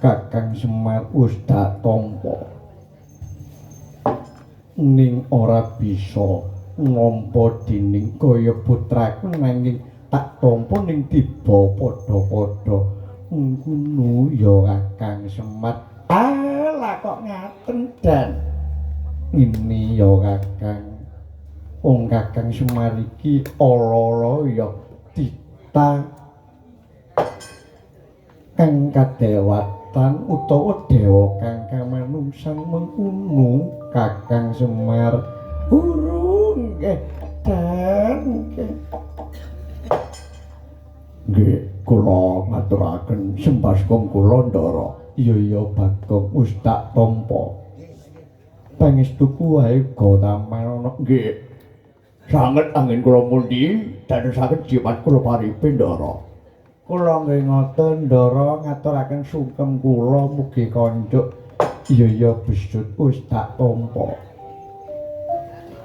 Kakang Semar wis dak tampa ning ora bisa nampa dening kaya putraku nanging tak tampa ning tiba padha-padha ngono ya Kakang Semar. Alah kok ngaten dan ini ya Kakang wong Kakang Semar iki ala-ala ya titah kang kadewatan utawa dewa kang kamanungsan mengkono Kakang Semar. Urung nggih dan nggih kula ngaturaken sembaskom kula Ndara. Iya Bagong wis tak tampa pangestuku wae Gotamarana. Nggih sanget angin kula mundi dadosaken jimat kula paripe Ndara. Kula nggih ngoten Ndara ngaturaken sungkem kula mugi konjuk. Iya besut wis tak tampa.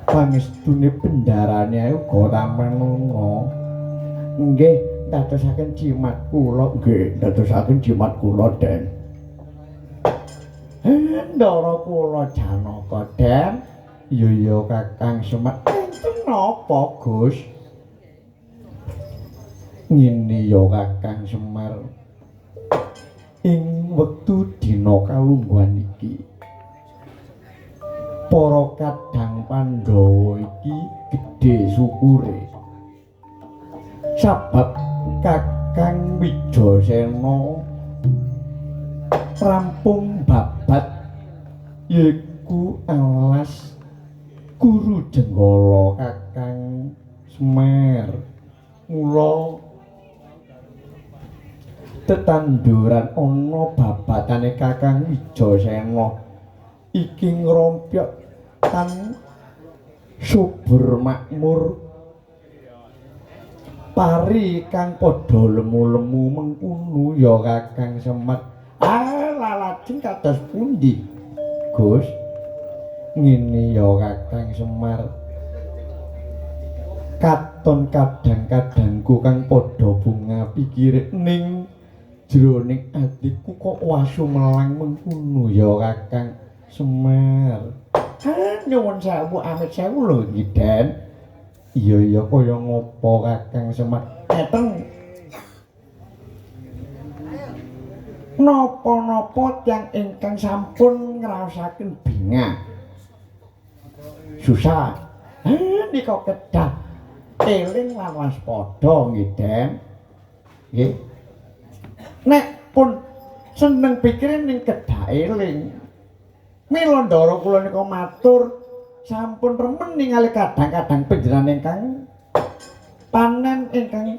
Pangestune bendarane ae Gotamarana. Nggih dadosaken jimat kula. Nggih dadosaken jimat kula Den. Ndara kula Janaka Den. Iya Kakang Semar. Enten napa Gus? Ngene ya Kakang Semar. Ing wektu dina kalungguhan iki para kadang Pandhawa iki gedhe syukure. Sabab Kakang Wijasena rampung babat yaiku alas Guru Jenggala Kakang Semar. Mula tetanduran ana babatane Kakang Wijasena iki ngrompyok tan subur makmur pari kang padha lemu-lemu mengkono ya Kakang Semar. Lajeng kados pundi Gus? ngene ya Kakang Semar. Katon kadang-kadangku kang padha bunga pikir ning jroning atiku kok wasu melang mengkono ya Kakang Semar. Nyuwun sewu amit sewu lho Den. Iya kaya ngopo Kakang Semar? Ngeten. Napa-napa tiyang ingkang sampun ngraosaken bingah. Susah. Nika kedah eling lan waspada nggih Den. Nggih. Nek pun seneng pikire ning kedah eling. Mila ndara kula nika matur sampun remen ningali kadang-kadang panjenengan ingkang panen ingkang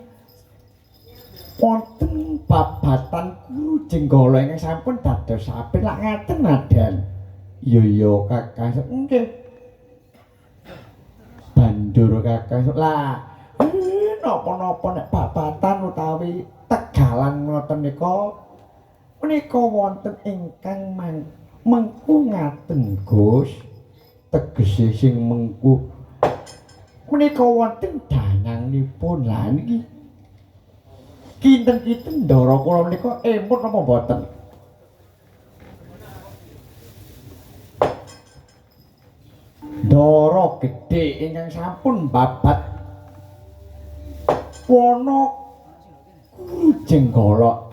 wonten babatan Guru Jenggala ingkang sampun dados apik lak ngaten Raden. Iya Kakang nggih. Bandur Kakang lah napa-napa nek babatan utawi tegalan ngoten nika menika wonten ingkang mengku ngaten Gus. Tegese sing mengku menika wonten danyanipun lah niki kinten-kinten ndara kula menika emut napa mboten? Ndara gedhe ingkang sampun babat wana Guru Jenggala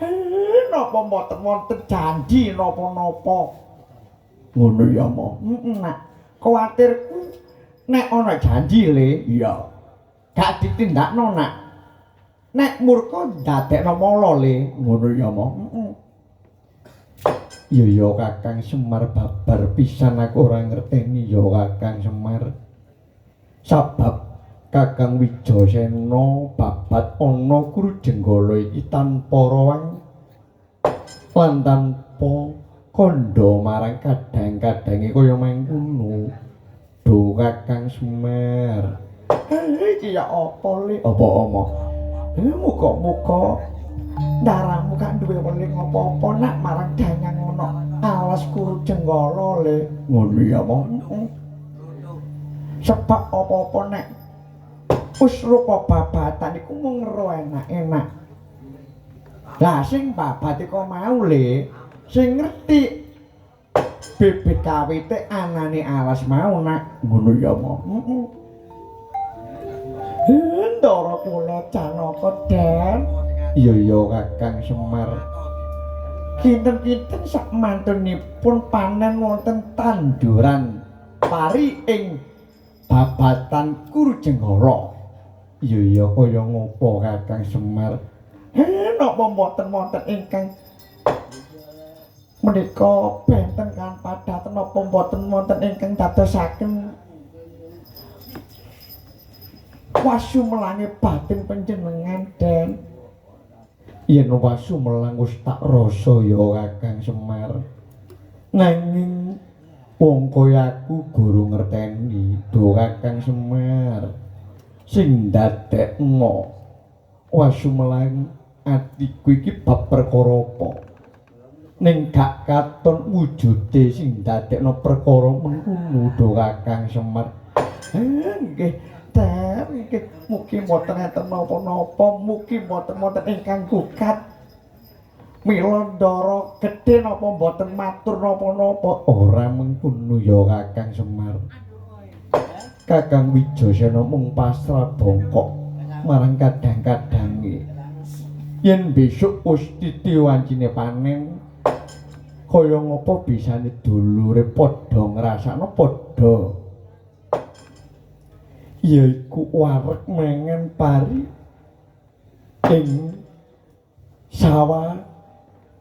napa mboten wonten janji napa-napa ngono ya mo nak kuwatirku nek ana janji le iya gak ditindakno nak nek murka ndadekno mala le ngono ya mo iya Kakang Semar babar pisan aku ora ngerteni ya Kakang Semar sabab Kakang Wijasena babat ana Guru Jenggala iki tanpa rawang lan tanpa kandha marang kadang-kadange kaya mangkono. Duh Kakang Semar. Iki ya apa le? Apa omong? Muga-muga darahmu gak duwe weling apa-apa nak marang danyang ngono. Alas Guru Jenggala le. Ngono ya, Mong. Sebab apa-apa nek wis rupa babatan iku mung ngero enak-enak. Lah sing babat iku mau le sing ngerti bibit kawite anane alas mau nak ngono ya mo ndara kula Janaka Den iya Kakang Semar kinten-kinten sak mantunipun panen wonten tanduran pari ing babatan Guru Jenggala iya kaya ngopo Kakang Semar napa mboten wonten ingkang menika benten kan padatan napa mboten wonten ingkang dadosaken wasu melangi batin panjenengan Den yen wasu melang wis tak rasa ya Kakang Semar nanging wong kaya aku guru ngerteni do Kakang Semar sing ndadekno wasu melang atiku iki bab perkara apa ning gak katon wujude sing dadekno perkara mengkono do Kakang Semar. Nggih, Den, nggih mugi mboten enten napa-napa, mugi mboten wonten ingkang gugat. Mila ndara gedhe napa mboten matur napa-napa. Ora mengkono ya Kakang Semar. Kakang Wijasena mung pasrah bongkok marang kadang-kadange. Yen besok wis titi wancine panen kaya ngopo bisane dulure padha ngrasakno padha yaiku wareg mangan pari ing sawah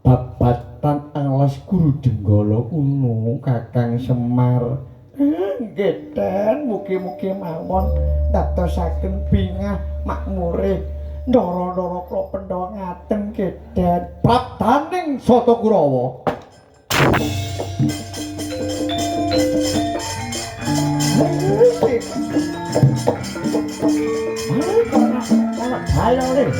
babatan alas Guru Jenggala kuno Kakang Semar nggih Den mugi-mugi mawon dadosaken bingah makmure ndara-ndara kula Pandhawa ngaten nggih Den praptaning Sata Kurawa ayo nih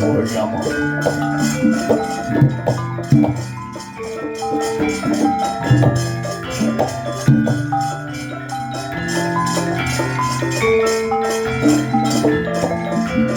Yen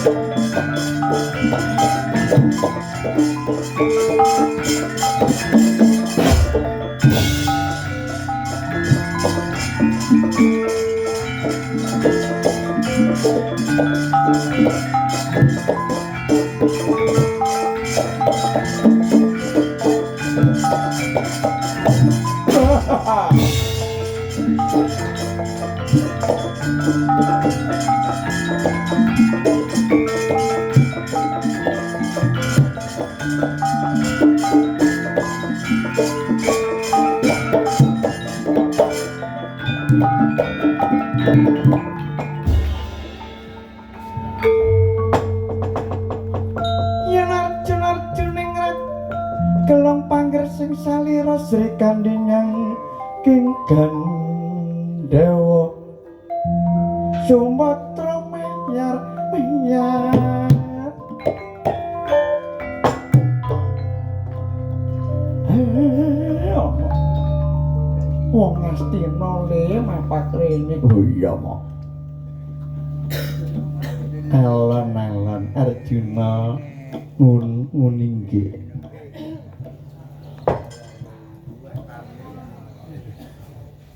Arjuna-arjuning rat kelong panggersing salira Sri Kandinyang King Gandewa Sumatra menyar wong Astina le mapak rene. Oh iya mo. Alon-alon Arjuna nguningge.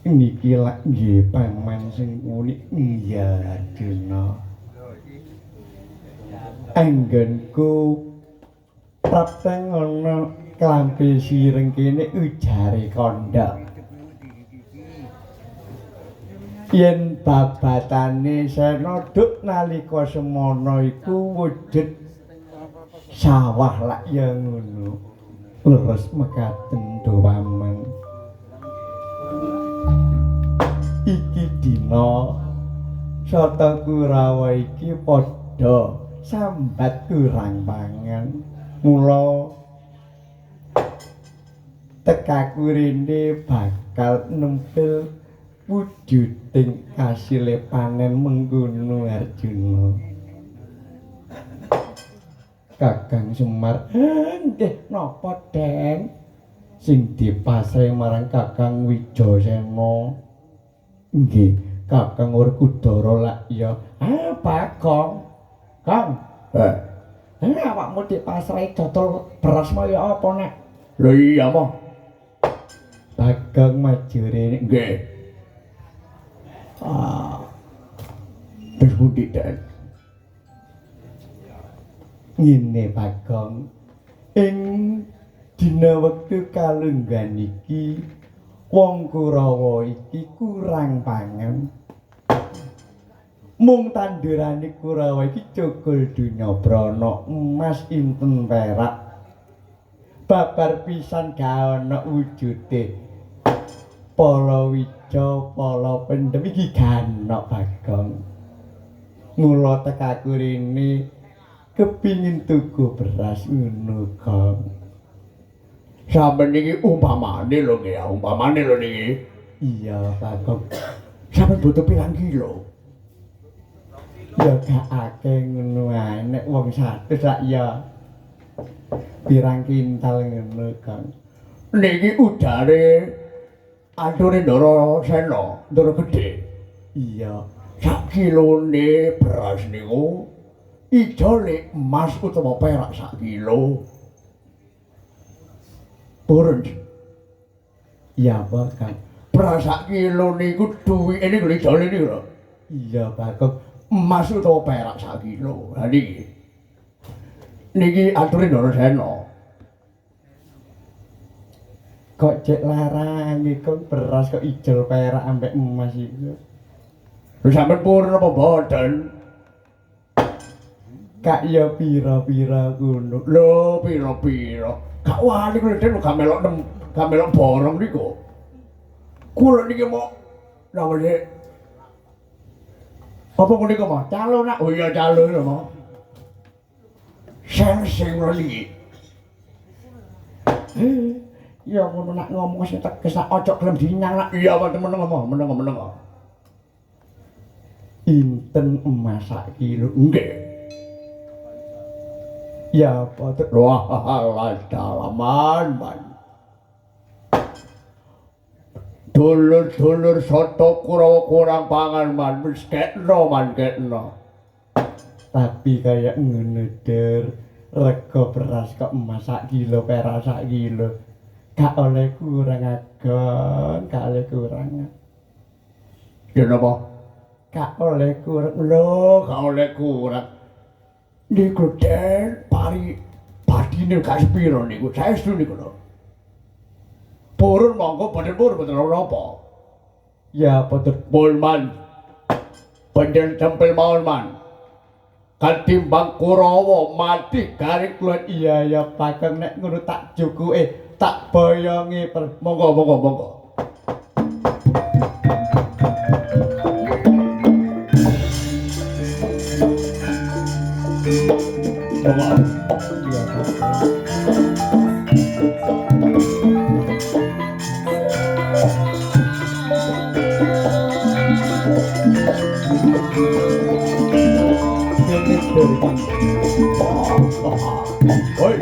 Niki lak nggih paman sing unik iya Arjuna. Anggenku prapteng ana klambi sireng kene ujare kandha. Yen babatane Senoduk nalika semana iku wujud sawah lak ya ngono. Leres mekaten do paman. Iki dina Sata Kurawa iki padha sambat kurang pangan. Mula tekaku rene bakal nempel wujuding kasile panen mengkono Arjuna. Kakang Semar, nggih napa Den? Sing dipasrahi marang Kakang Wijasena. Nggih, Kakang Werkudara lak ya. Bagong. Kang. Awakmu dipasrahi dodol beras kaya apa nek? Lho iya mo. Bagong maju rene. Nggih. Terus pundi Den? Ngene Bagong. Ing dina wektu kalunggan iki wong Kurawa iki kurang pangan. Mung tandurane Kurawa iki cukul dunya brana emas inten perak. Babar pisan ga ana wujude. Palawija, pala pendhem iki ganok Bagong. Mula tekaku rene kepingin tuku beras ngono Kang. Sampeyan iki umpamane lho nggih, umpamane lho niki. Iya, Bagong. Sampeyan butuh pirang kilo? Ya gak akeh ngono ae nek wong 100 lak ya pirang kintal ngono, Kang. Niki udare ature Ndara Sena, Ndara Gedhe. Iya, sak kilone beras niku ijole emas utawa perak sak kilo. Purun. Iya, Pak, Kang. Beras sak kilo niku duwike niku ijole niku lho. Iya, Bagong. Emas utawa perak sak kilo. Ha niki. Niki ature Ndara Sena. Kok cek larang iki beras kok ijol perak ambek emas iku. Lho sampean purun apa boten? Kak ya pira-pira ngono. Lho pira-pira. Gak wani kuwi Den gak melok borong niku. Kula niki mau namane apa niku mah? Calon nak. Oh iya calon lho mah. Sing lali. Ya ngono nak ngomong sing tegas nak ojo gelem dinyang nak. Iya pancen meneng ngomong. Inten emas sak kilo. Nggih. Ya apa wah dalaman man. Dulur-dulur Sata Kurawa kurang pangan man wis kekno man kekno. Tapi kayak ngono der. Rego beras kok emas sak kilo, perak sak kilo. Gak oleh kurang agon, gak oleh kurang. Ya napa? Gak oleh kurang. Lho, gak oleh kurang. Niku den pari badine gak sepiro niku. Saestu niku lho. Purun monggo boten purun napa. Ya boten Bulman. Panjen tempel mawon man. Katimbang Kurawa mati garing kluwet iya ya Pakeng nek ngono tak jukuke tak boyongi monggo monggo monggo. Oi.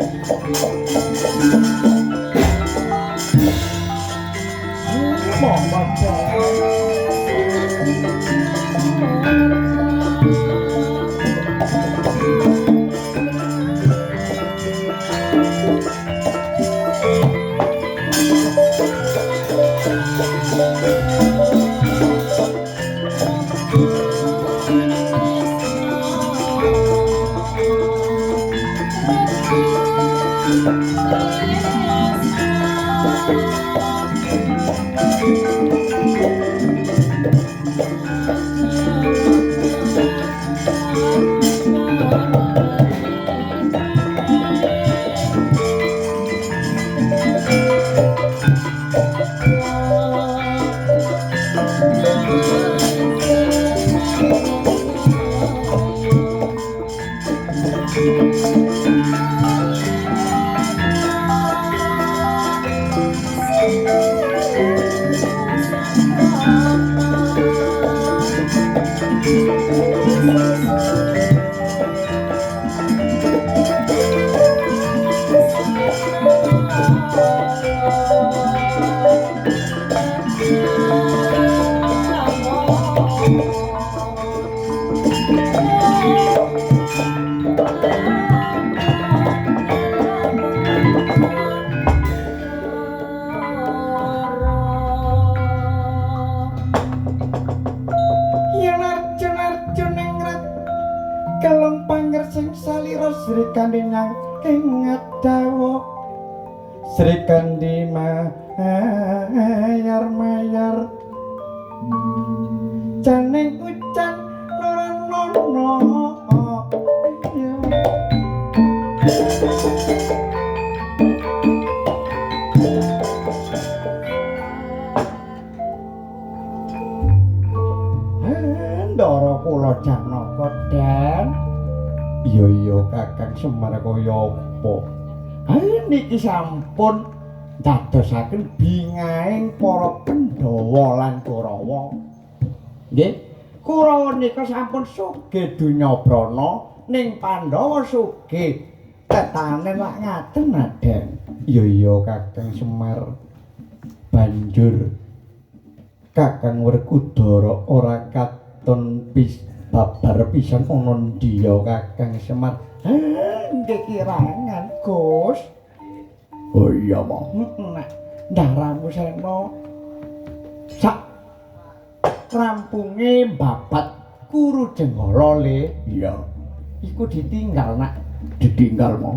Sri Kandi mayar janing ucan nono Ndara kula Janaka Den. Iya Kakang Semar kaya apa? Niki sampun dadosaken bingahing para Pandhawa lan Kurawa. Nggih, Kurawa nika sampun sugih donya brana, ning Pandhawa sugih tetanen lak ngaten Raden. Iya Kakang Semar. Banjur Kakang Werkudara ora katon babar pisan ana ndi ya Kakang Semar? Nggih kirangan, Gus. Oh iya, Mo. Ndaramu Sena sak rampunge babat Kuru Jenggala le. Iya. Iku ditinggal, Nak. Ditinggal, Mo.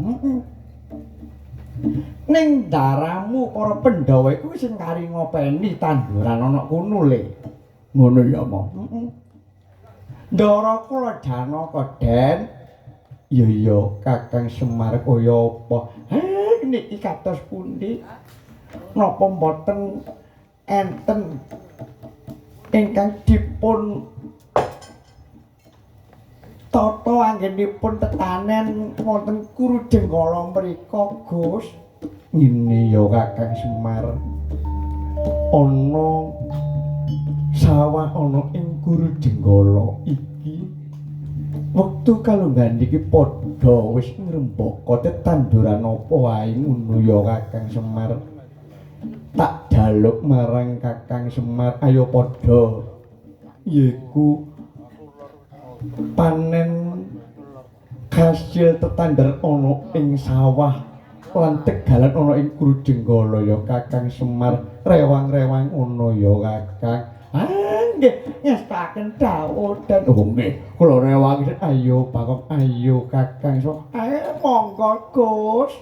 Ning ndaramu para Pandhawa iku sing kari ngopeni tanduran ana kono le. Ngono ya, Mo. Ndara kula Janaka Den. Iya Kakang Semar kaya apa? Niki kados pundi? Napa mboten enten ingkang dipun tata anggenipun tetanen wonten Kuru Jenggala mriku, Gus? Ngene ya Kakang Semar. Ana sawah ana ing Kuru Jenggala iki. Wektu kalunggan iki padha wis ngrembaka tetanduran apa wae ngono ya Kakang Semar. Tak jaluk marang Kakang Semar ayo padha yaiku panen kasil tetandher ana ing sawah lan tegalan ana ing Krujenggala ya Kakang Semar rewang-rewang ana ya Kakang. Nggih ngestaken dawuh dan nggih kula rewang ayo Pakok ayo Kakang so monggo Gus.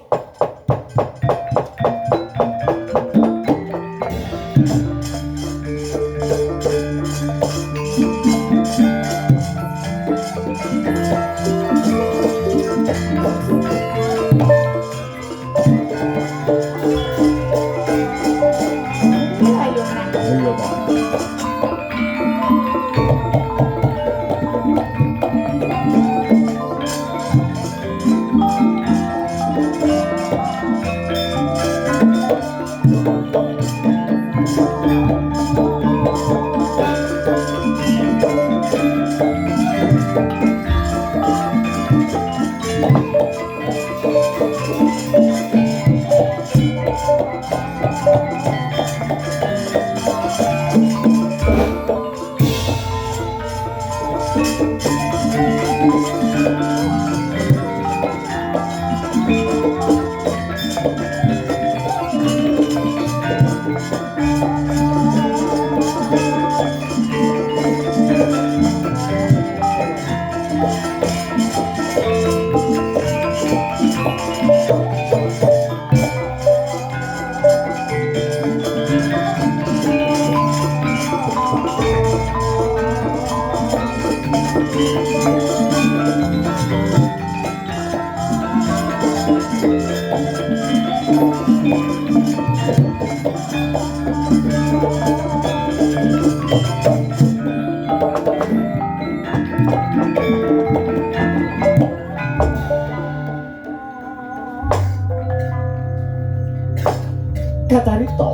Kacarita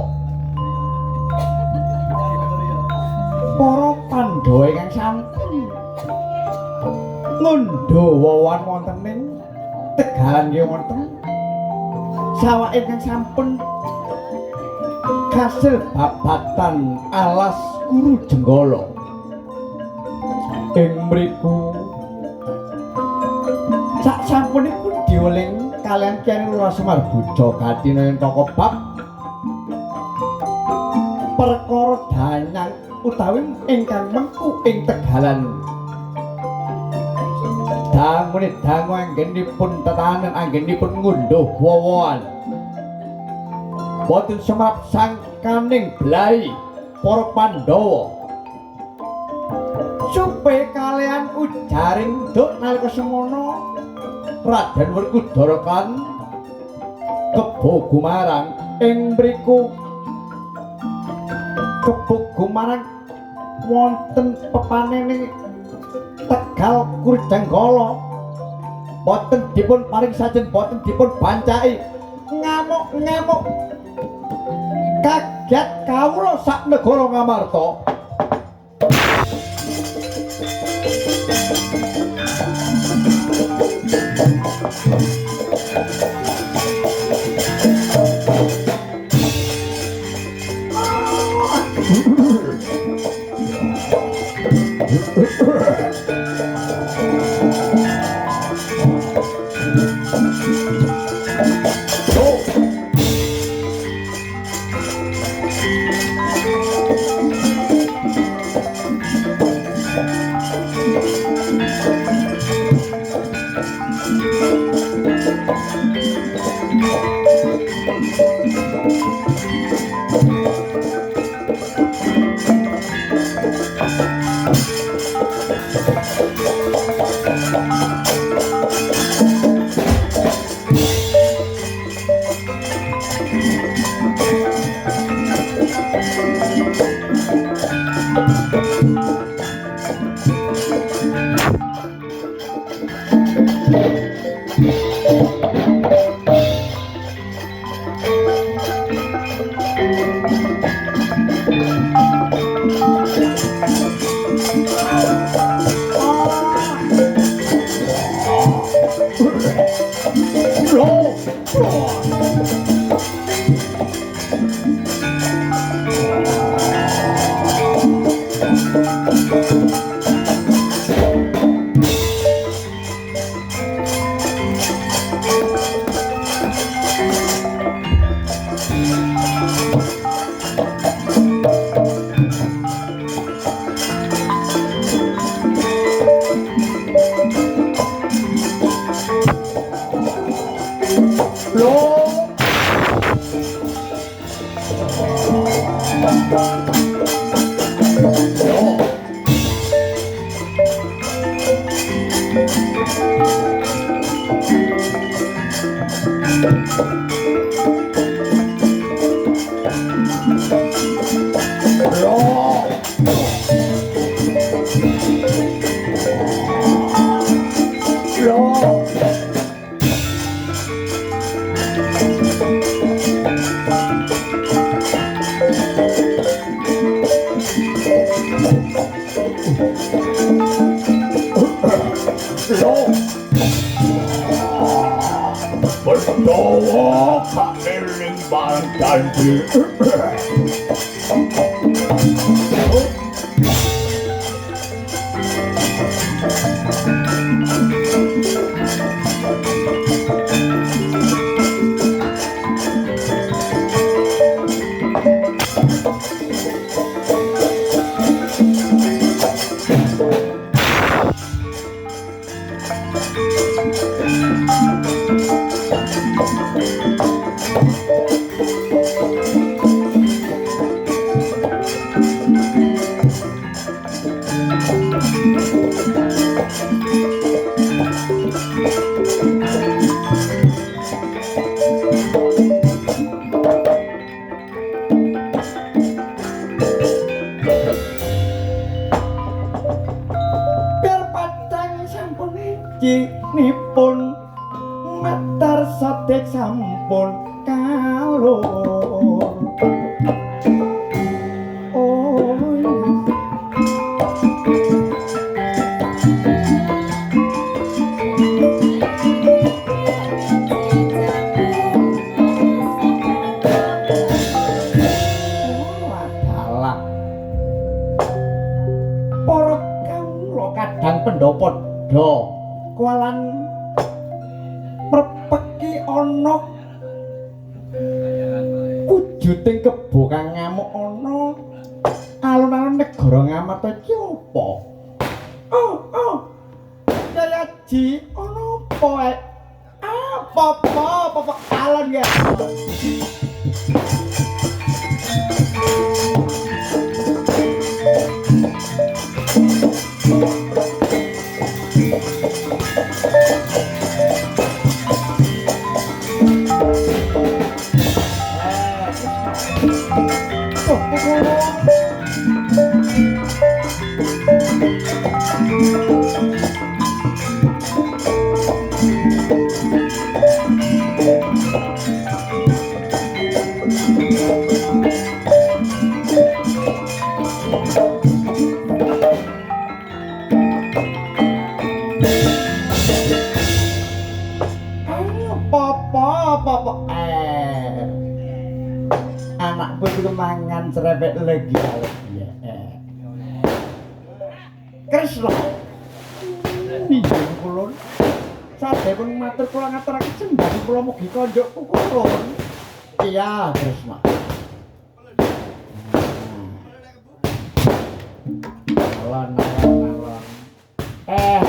para Pandhawa ingkang sampun ngundha wawan wonten ing Tegalan nggih wonten sawah ingkang sampun kasil babatan alas Krujenggala ing mriku sak sampunipun dioling kalian Kyai Lurah Semar Buja Gatina ing toko bab perkara danyang utawi ingkang mengku ing Tegalan dangune dangu anggenipun tetahanan anggenipun ngundhuh wawan boten semerap sangkaning blai para Pandhawa supe kalian ujaring duk nalika semono Raden Werkudara kan Kebo Gumarang ing mriku Kebo Gumarang wonten pepanening Tegal Krujenggala boten dipun paring sajen boten dipun bancai ngamuk-ngamuk kaget kawula sak negara Ngamarta. Berdoa keliling Bantanji. Nipun matar sadek sampun kalur. Para kawula kadang pendopo do kualan merpeki ana wujuding kebo kang ngamuk ana alun-alun negara Ngamarta iki apa? Dayaji ana apa ae? Apa alon ya? Anak pun mangan cerewet lagi ya. Kresna. Nggih kula. Sadepun matur kula ngaturaken sembah kula mugi konjuk kulon. Iya, Kresna. Alon.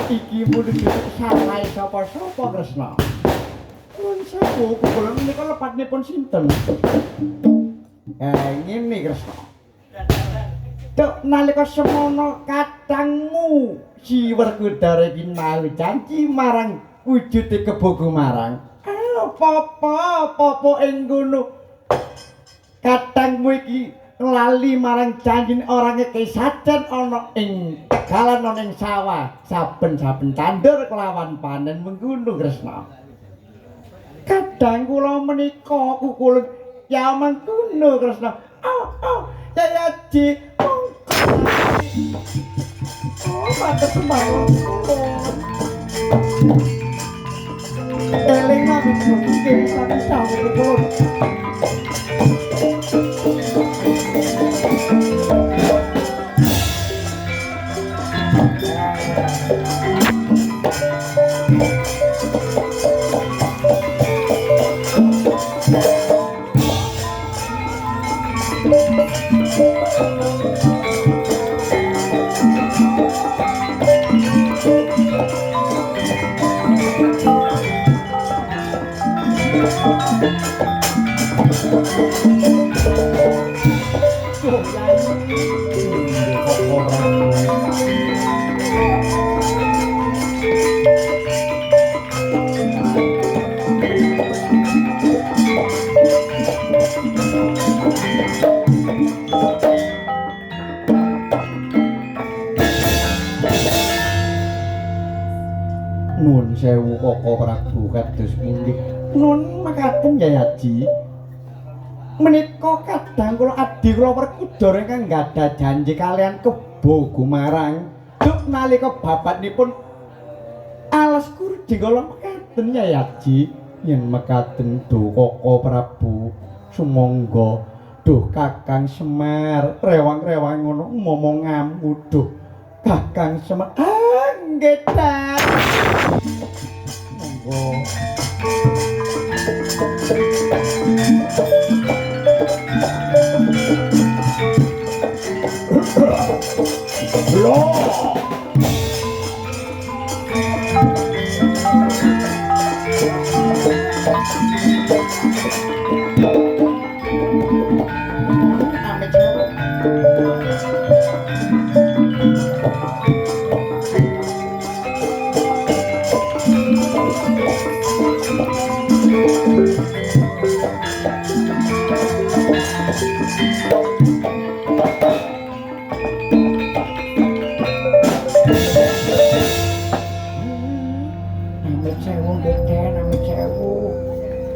Iki mung sarai sapa-sapa Kresna. Nun sewu kula menika lepatipun sinten? Ngene Kresna. Dok nalika semono katangmu si Werkudara iki malu janji marang wujude kebo Gumarang. Apa ing ngono. Katangmu iki lali marang janjine ora ngekei sajen ana ing tegalan ana ing sawah. Saben-saben tandur kelawan panen mengkono Kresna. Kadang kula menika kukulun ya mangkono Kresna. Dayaji mantep sembarang eling mami mungkin satu tahun kulun Nuwun sewu Koko Prabu kados pundi? Nuwun makaten Yai Haji. Menika kadang kula adi kula Werkudara ingkang gadhah janji kalian Kebo Gumarang. Duk nalika bapaknipun alas kurdi kula mekaten Yai Haji. Yen mekaten duh Koko Prabu sumangga duh Kakang Semar rewang-rewang ngono momong ngamuduh Kakang Semar nggih ta monggo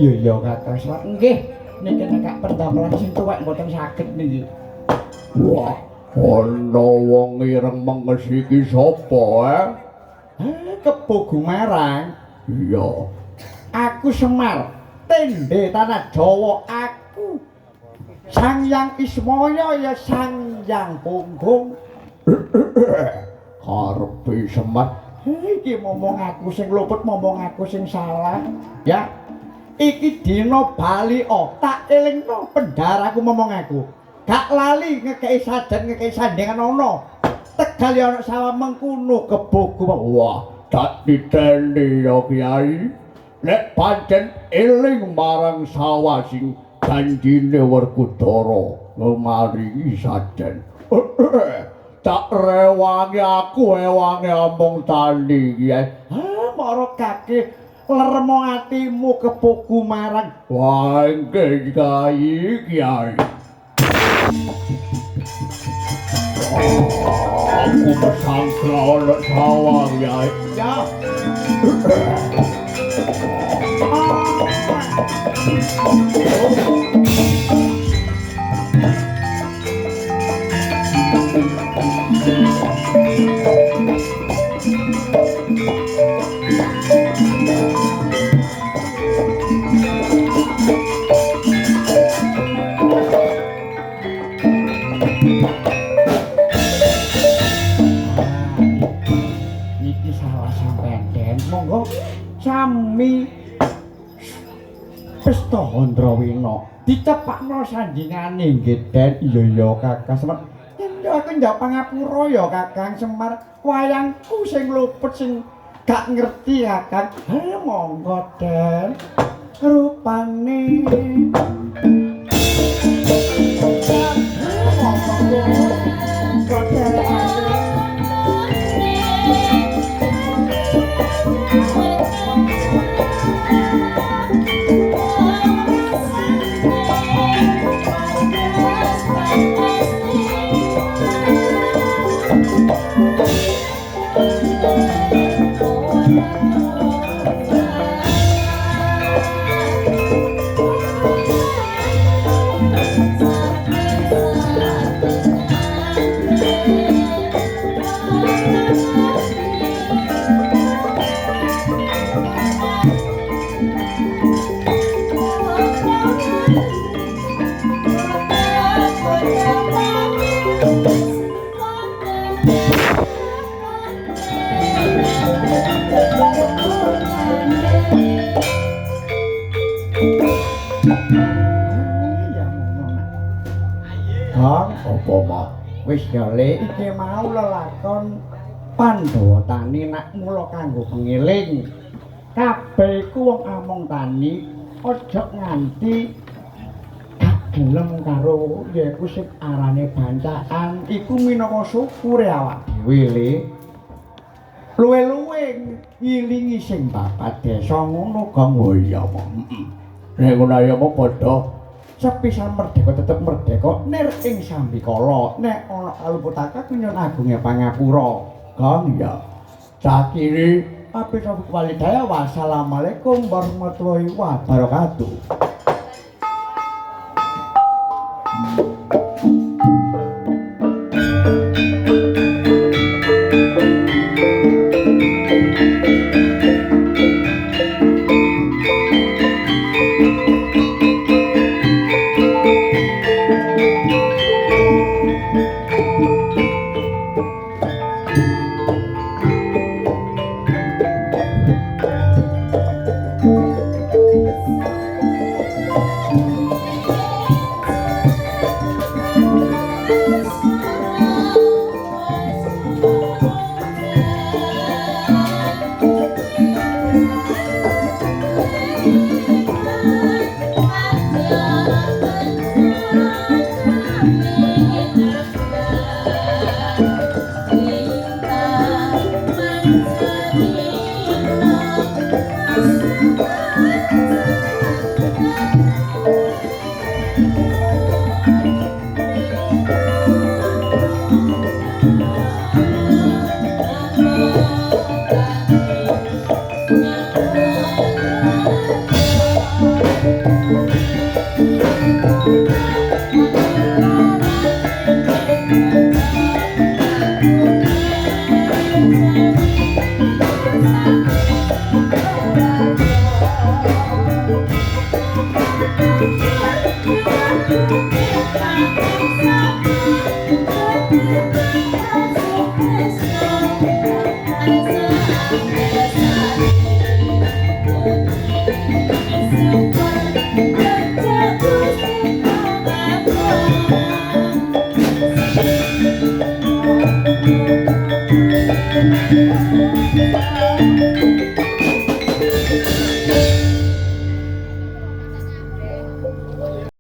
Iya Kakang Semar nggih niki nek pendamelan sing tuwek mboten saged niki. Wah, ana wong ireng menges iki sapa Kebo Gumarang. Iya. Aku Semar, Tende Tanah Jawa aku. Sangyang Ismaya ya Sangyang Punggung. Karepe Semar. Iki momong aku sing luput, momong aku sing salah. Ya. Iki dina bali tak elingno pendaraku momong aku. Gak lali ngekeki sajen ngekeki sandengan ana. Tegal ya ana sawah mengkono Kebo Gumarang. Wah, tak diteni ya Kyai. Nek pancen eling marang sawah sing janjine Werkudara ngemaringi sajen. Tak rewangi aku ewangi omong tani Kyai. Mara kaki lermo atimu Kebo Gumarang. Wah, nggih Kyai. Aku mesangka ana sawah Kyai. Ya. Niki salah sampean Den. Monggo sami pesta Handrawina dicepakno sandingane nggih Den. Iya Kakang Semar. Yen aku njawab pangapura ya Kakang Semar. Wayangku sing luput sing gak ngerti Kakang. Monggo Den. Rupane wis ya Le iki mau lelakon Pandhawa tani nak mula kanggo pengiling. Kabeh iku wong among tani aja nganti gak gelem karo yaiku sing arane bancaan iku minangka syukure awak dhewe Le. Luwe-luwe ngilingi sing bapak desa ngono Kang. Oh iya mong. Nek ngono ya mong padha sepisan merdeka tetep merdeka nir ing sambikala nek ana kaluputaka nyuwun agunge pangapura Kang ya sakire Apik Walidaya. Wassalamualaikum warahmatullahi wabarakatuh.